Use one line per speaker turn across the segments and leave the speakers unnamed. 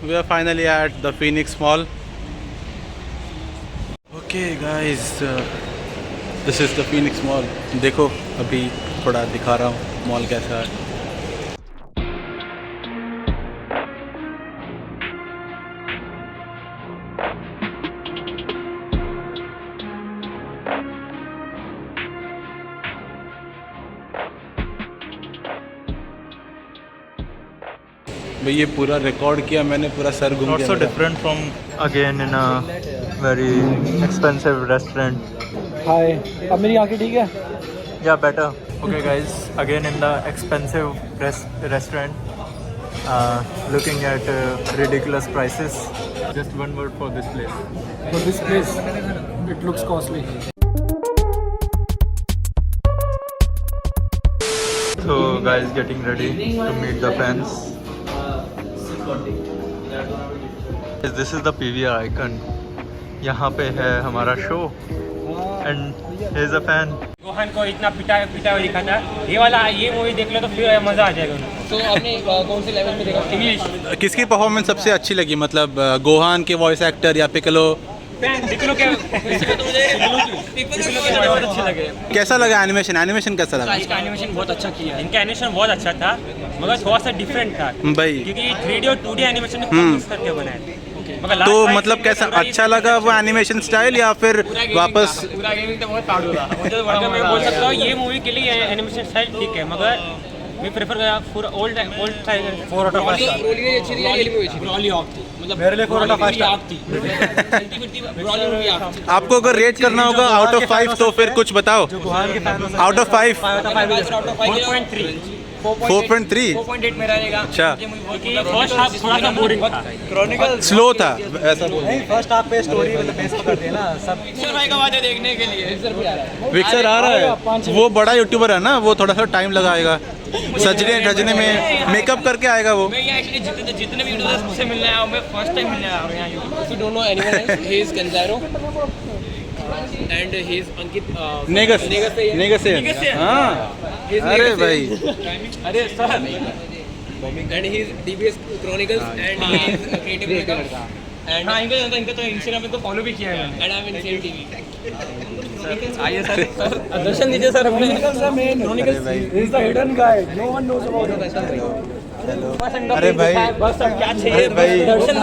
we are finally at the Phoenix Mall. Okay guys, this is the Phoenix Mall. देखो अभी थोड़ा दिखा रहा हूँ मॉल कैसा है. भाई ये पूरा रिकॉर्ड किया मैंने, पूरा सर घूम गया.
Not so different from again in a very expensive restaurant.
हाय, अब मेरी आंखें ठीक है?
Yeah, better. Okay guys, again in the expensive restaurant, looking at ridiculous prices. Just one word for this place.
For this place, it looks costly.
So guys, getting ready to meet the fans. This is the PVR icon. यहाँ पे है हमारा show and he is a fan.
Gohan को इतना पिटा हुआ दिखा था, ये मूवी देख लो तो फिर मजा आ जाएगा उनको. तो आपने कौन सी लेवल में देखा? इंग्लिश.
किसकी परफॉर्मेंस सबसे अच्छी लगी, मतलब गोहान के वॉइस एक्टर या पिकलो?
पिकलो के बहुत अच्छे लगे.
कैसा लगा एनिमेशन कैसा लगा?
इसका एनिमेशन बहुत अच्छा किया है. इनका एनिमेशन बहुत अच्छा था मगर थोड़ा सा डिफरेंट था
भाई,
क्योंकि 3D और 2D एनिमेशन को मिक्स करके बनाए.
तो मतलब कैसा अच्छा लगा वो एनिमेशन स्टाइल या फिर वापस?
पूरा गेमिंग तो बहुत प्राउड हुआ. अगर मैं बोल सकता हूँ ये मूवी के लिए एनिमेशन स्टाइल ठीक है मगर मैं प्रेफर पूरा old style. 4 out of 5 star. रोली अच्छी थी, ये मूवी अच्छी थी. रोली ऑफ थी, मतलब मेरे लिए 4 आउट ऑफ 5 स्टार थी. रोली मूवी ऑफ थी.
आपको अगर रेट करना होगा आउट ऑफ 5 तो फिर कुछ बताओ. आउट ऑफ 5 4.3
4.8 मेरा रहेगा.
अच्छा,
फर्स्ट हाफ थोड़ा सा बोरिंग था,
स्लो था ऐसा बोल.
फर्स्ट हाफ पे स्टोरी मतलब बेस पकड़ दिया ना सब.
विक्सर भाई का बात है देखने के लिए. विक्सर भी आ रहा है.
विक्सर आ रहा है, वो बड़ा यूट्यूबर है ना, वो थोड़ा सा टाइम लगाएगा सजने में, मेकअप करके आएगा वो.
मैं ये एक्चुअली जितने भी यूट्यूबर्स से मिलने आया हूं, मैं फर्स्ट टाइम मिलने आया हूं यहाँ. You don't know anyone else, he is कंजारो and he is Ankit Negas. हाँ, अरे भाई, अरे sir. and he is DBS Chronicles and he is creative director. and हाँ, इनका तो Instagram पे तो फॉलो भी किया है मैंने. and I'm in same TV. आइए सर, दर्शन दीजिए सर अपने. Chronicles is the hidden guy, no one knows about it.
अरे भाई,
बस अब क्या चाहिए
भाई,
दर्शन.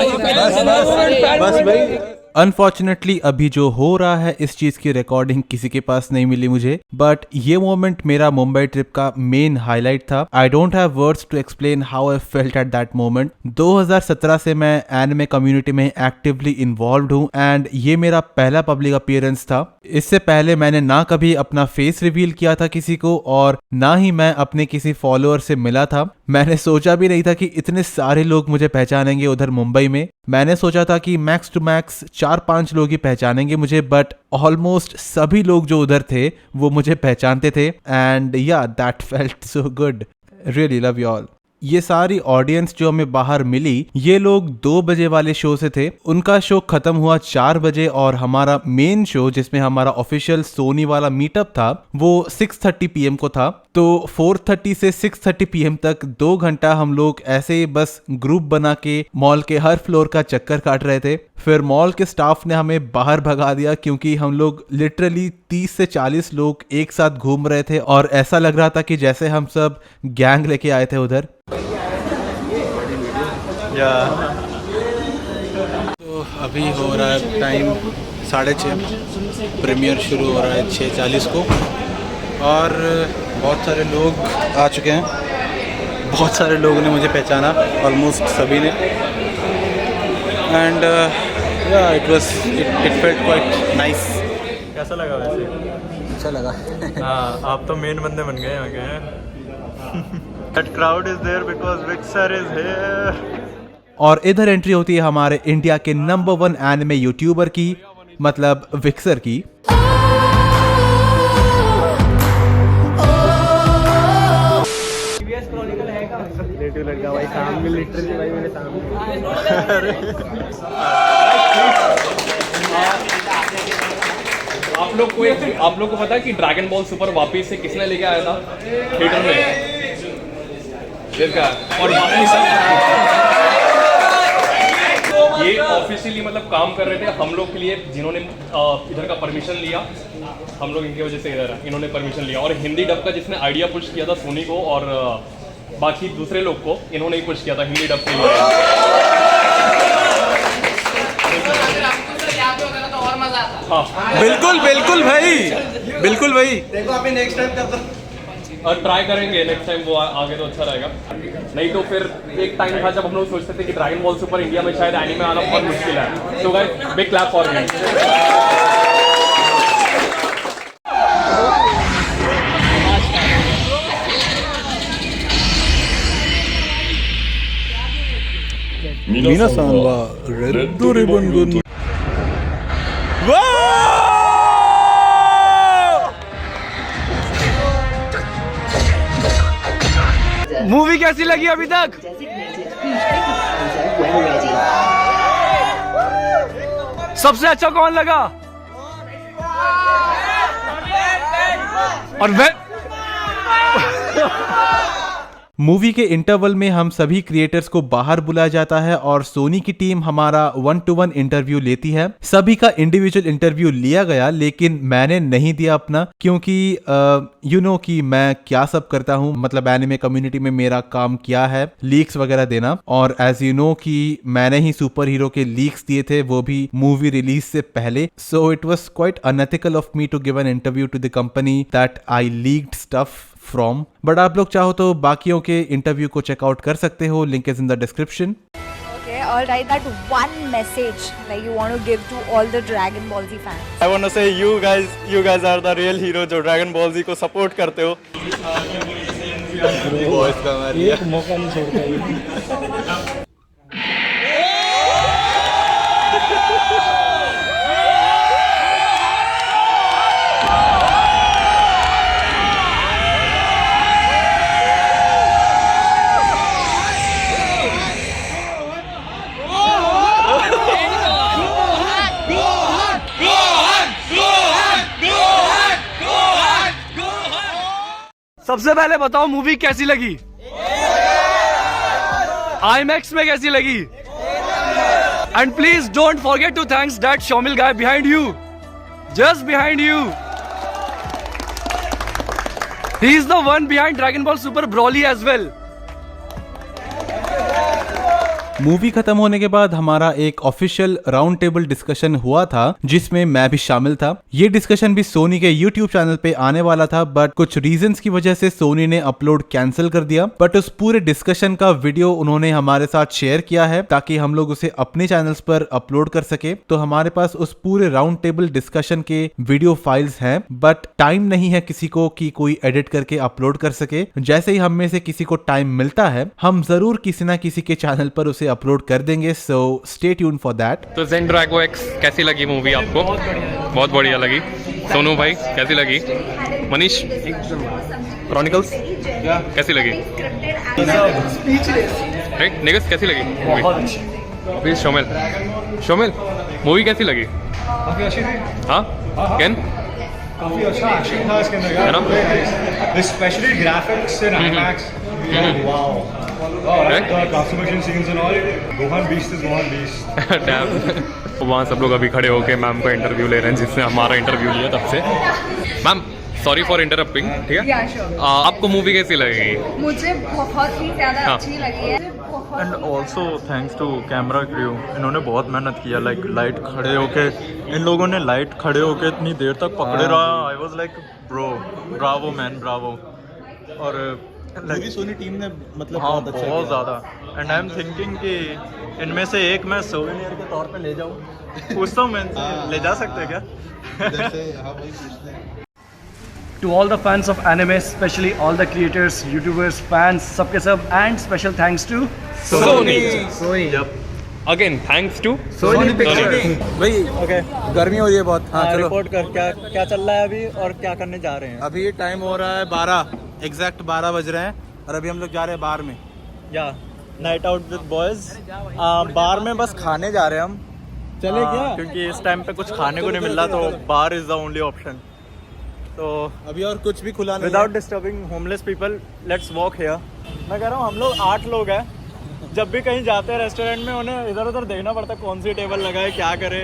बस भाई. अनफॉर्चुनेटली अभी जो हो रहा है इस चीज की रिकॉर्डिंग किसी के पास नहीं मिली मुझे, बट ये मोमेंट मेरा मुंबई ट्रिप का मेन हाईलाइट था. I don't have words to explain how I felt at that moment. 2017 से मैं एनिमे कम्युनिटी में एक्टिवली इन्वॉल्व्ड हूँ एंड ये मेरा पहला पब्लिक अपीयरेंस था. इससे पहले मैंने ना कभी अपना फेस रिवील किया था किसी को और ना ही मैं अपने किसी फॉलोअर से मिला था. मैंने सोचा भी नहीं था कि इतने सारे लोग मुझे पहचानेंगे उधर मुंबई में. मैंने सोचा था कि मैक्स टू मैक्स 4-5 लोग ही पहचानेंगे मुझे, बट ऑलमोस्ट सभी लोग जो उधर थे वो मुझे पहचानते थे. एंड या that felt so good. Really love you all. ये सारी ऑडियंस जो हमें बाहर मिली, ये लोग 2 बजे वाले शो से थे. उनका शो खत्म हुआ 4 बजे और हमारा मेन शो जिसमें हमारा ऑफिशियल सोनी वाला मीटअप था वो 6:30 PM को था. तो 4:30 से 6:30 PM तक 2 घंटा हम लोग ऐसे ही बस ग्रुप बना के मॉल के हर फ्लोर का चक्कर काट रहे थे. फिर मॉल के स्टाफ ने हमें बाहर भगा दिया क्योंकि हम लोग लिटरली 30 से 40 लोग एक साथ घूम रहे थे और ऐसा लग रहा था कि जैसे हम सब गैंग लेके आए थे उधर. तो अभी हो रहा है टाइम 6:30. प्रीमियर शुरू हो रहा है 6:40 को और बहुत सारे लोग आ चुके हैं. बहुत सारे लोगों ने मुझे पहचाना, ऑलमोस्ट सभी ने. And it felt quite nice.
कैसा लगा वैसे?
अच्छा लगा.
हाँ, आप तो मेन बंदे बन गए यहाँ के. That crowd is there because Vixar is here.
और इधर एंट्री होती है हमारे इंडिया के नंबर 1 एनिमे यूट्यूबर की, मतलब विक्सर की.
लड़का भाई सामने, लिटरली भाई मेरे सामने.
आप लोग को पता है कि ड्रैगन बॉल सुपर वापिस से किसने लेके आया था थिएटर में? और ऑफिशियली मतलब काम कर रहे थे हम लोग के लिए, जिन्होंने इधर का परमिशन लिया, हम लोग इनकी वजह से इधर है, इन्होंने परमिशन लिया। और हिंदी डब का जिसने आइडिया पुश किया था सोनी को और बाकी दूसरे लोग को, इन्होंने ही पुश किया था हिंदी डब के लिए। हाँ
बिल्कुल बिल्कुल भाई, बिल्कुल भाई।
देखो अभी नेक्स्ट टाइम करता
और ट्राई करेंगे नेक्स्ट टाइम, वो आगे तो अच्छा रहेगा। नहीं तो फिर एक टाइम था जब हम लोग सोचते थे कि ड्रैगन बॉल सुपर इंडिया में शायद एनीमे आना बहुत मुश्किल है। तो guys big clap for him.
मीना-सान वा रेड रिबन गुन।
मूवी कैसी लगी अभी तक? सबसे अच्छा कौन लगा? और
मूवी के इंटरवल में हम सभी क्रिएटर्स को बाहर बुलाया जाता है और सोनी की टीम हमारा 1-to-1 इंटरव्यू लेती है। सभी का इंडिविजुअल इंटरव्यू लिया गया, लेकिन मैंने नहीं दिया अपना, क्योंकि यू नो कि मैं क्या सब करता हूँ, मतलब एनिमे कम्युनिटी में मेरा काम क्या है, लीक्स वगैरह देना। और एज यू नो कि मैंने ही सुपर हीरो के लीक्स दिए थे, वो भी मूवी रिलीज से पहले। So it was quite unethical of me to give an interview to the company that I leaked stuff from. But आप लोग चाहो तो बाकियों के इंटरव्यू को चेकआउट कर सकते हो, link is in the description.
Okay, all right. That one message like you want to give to all the Dragon Ball Z fans.
I want to say you guys are the real hero जो Dragon Ball Z को support करते हो।
एक मौका नहीं छोड़ता। सबसे पहले बताओ मूवी कैसी लगी? IMAX में कैसी लगी? And please don't forget to thanks that शोमिल guy behind you, just behind you. He is the one behind Dragon Ball Super Broly as well.
Movie खत्म होने के बाद हमारा एक ऑफिशियल राउंड टेबल डिस्कशन हुआ था, जिसमें मैं भी शामिल था। ये डिस्कशन भी सोनी के YouTube चैनल पे आने वाला था, बट कुछ रीजंस की वजह से सोनी ने अपलोड कैंसिल कर दिया। बट उस पूरे डिस्कशन का वीडियो उन्होंने हमारे साथ शेयर किया है ताकि हम लोग उसे अपने चैनल्स पर अपलोड कर सके। तो हमारे पास उस पूरे राउंड टेबल डिस्कशन के वीडियो फाइल्स हैं, बट टाइम नहीं है किसी को कि कोई एडिट करके अपलोड कर सके। जैसे ही हम में से किसी को टाइम मिलता है, हम जरूर किसी ना किसी के चैनल पर उसे अपलोड कर देंगे। So stay tune for that.
तो ज़ेन ड्रैगो एक्स कैसी लगी मूवी आपको? बहुत बढ़िया लगी। सोनू भाई कैसी लगी? मनीष क्रॉनिकल्स कैसी लगी? राइट निगस कैसी लगी मूवी? अभी शोमिल मूवी कैसी लगी?
काफी अच्छी थी।
हाँ कैन
काफी अच्छा एक्शन था इसके अंदर यार, specially graphics and IMAX। Wow transformation scenes and all. Gohan beast is Gohan beast.
वहाँ सब लोग अभी खड़े होके मैम का इंटरव्यू ले रहे हैं, जिसने हमारा इंटरव्यू लिया तब से। मैम सॉरी फॉर इंटरप्टिंग, ठीक है?
Yeah, sure.
आपको मूवी कैसी लगेगी?
मुझे बहुत ही ज़्यादा
हाँ.
अच्छी लगी है।
And also thanks to camera crew, इन्होंने बहुत मेहनत किया। लाइक लाइट खड़े होके, इन लोगों ने लाइट खड़े होके इतनी देर तक पकड़े रहा। I was like bro, Bravo man, Bravo. और
पूरी सोनी टीम ने मतलब
हाँ
बहुत अच्छा
बहुत
किया।
ज़्यादा। एंड आई एम थिंकिंग कि इनमें से एक मैं सोवेनियर के तौर पे ले जाऊँ। पूछता हूँ मैं इनसे, ले जा सकते हैं क्या?
To all the fans of anime, especially all the creators, YouTubers, fans, सबके सब, and special thanks to
Sony.
Yep.
Again thanks to
Sony
भाई
ओके,
गर्मी हो रही है बहुत। हाँ चलो,
रिपोर्ट कर क्या चल रहा है अभी और क्या करने जा रहे हैं?
अभी टाइम हो रहा है 12, एग्जैक्ट 12 बज रहे हैं और अभी हम लोग जा रहे हैं बार में।
या नाइट आउट विद बॉयज। बार में बस खाने जा रहे हैं हम।
चले क्या?
क्योंकि इस टाइम पे कुछ खाने को नहीं मिल रहा, तो bar is the only option. तो
अभी और कुछ भी खुला नहीं
without disturbing homeless people, let's walk here. मैं कह रहा हूँ हम लोग 8 लोग हैं, जब भी कहीं जाते हैं रेस्टोरेंट में उन्हें इधर उधर देखना पड़ता है कौन सी टेबल लगाए क्या करे,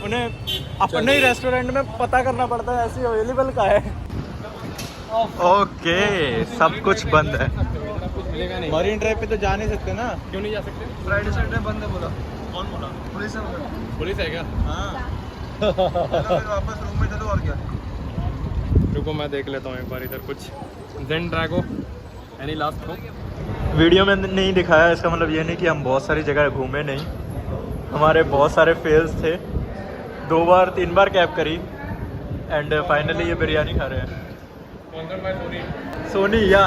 उन्हें अपने ही रेस्टोरेंट में पता करना पड़ता है ऐसी अवेलेबल का है। ओके सब कुछ बंद है। मरीन ड्राइव पे तो जा नहीं सकते ना?
क्यों नहीं जा सकते?
फ्राइडे सैटरडे बंद है बोला।
कौन बोला?
पुलिस है बोला।
पुलिस है क्या?
हाँ वापस रूम में चलो और क्या।
रुको मैं देख लेता हूँ एक बार इधर कुछ। जेन ड्रैगो एनी लास्ट हो?
वीडियो में नहीं दिखाया, इसका मतलब ये नहीं कि हम बहुत सारी जगह घूमे नहीं, हमारे बहुत सारे फेल्स थे। 2 बार 3 बार कैब करी एंड फाइनली ये बिरयानी खा रहे हैं। सोनी या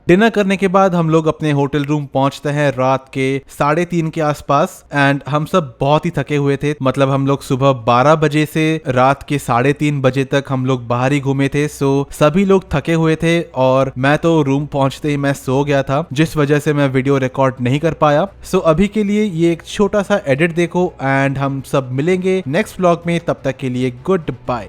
डिनर करने के बाद हम लोग अपने होटल रूम पहुंचते हैं रात के 3:30 के आसपास एंड हम सब बहुत ही थके हुए थे। मतलब हम लोग सुबह 12 बजे से रात के 3:30 बजे तक हम लोग बाहर ही घूमे थे। सो सभी लोग थके हुए थे और मैं तो रूम पहुंचते ही मैं सो गया था, जिस वजह से मैं वीडियो रिकॉर्ड नहीं कर पाया। सो अभी के लिए ये एक छोटा सा एडिट देखो एंड हम सब मिलेंगे नेक्स्ट व्लॉग में। तब तक के लिए गुड बाय।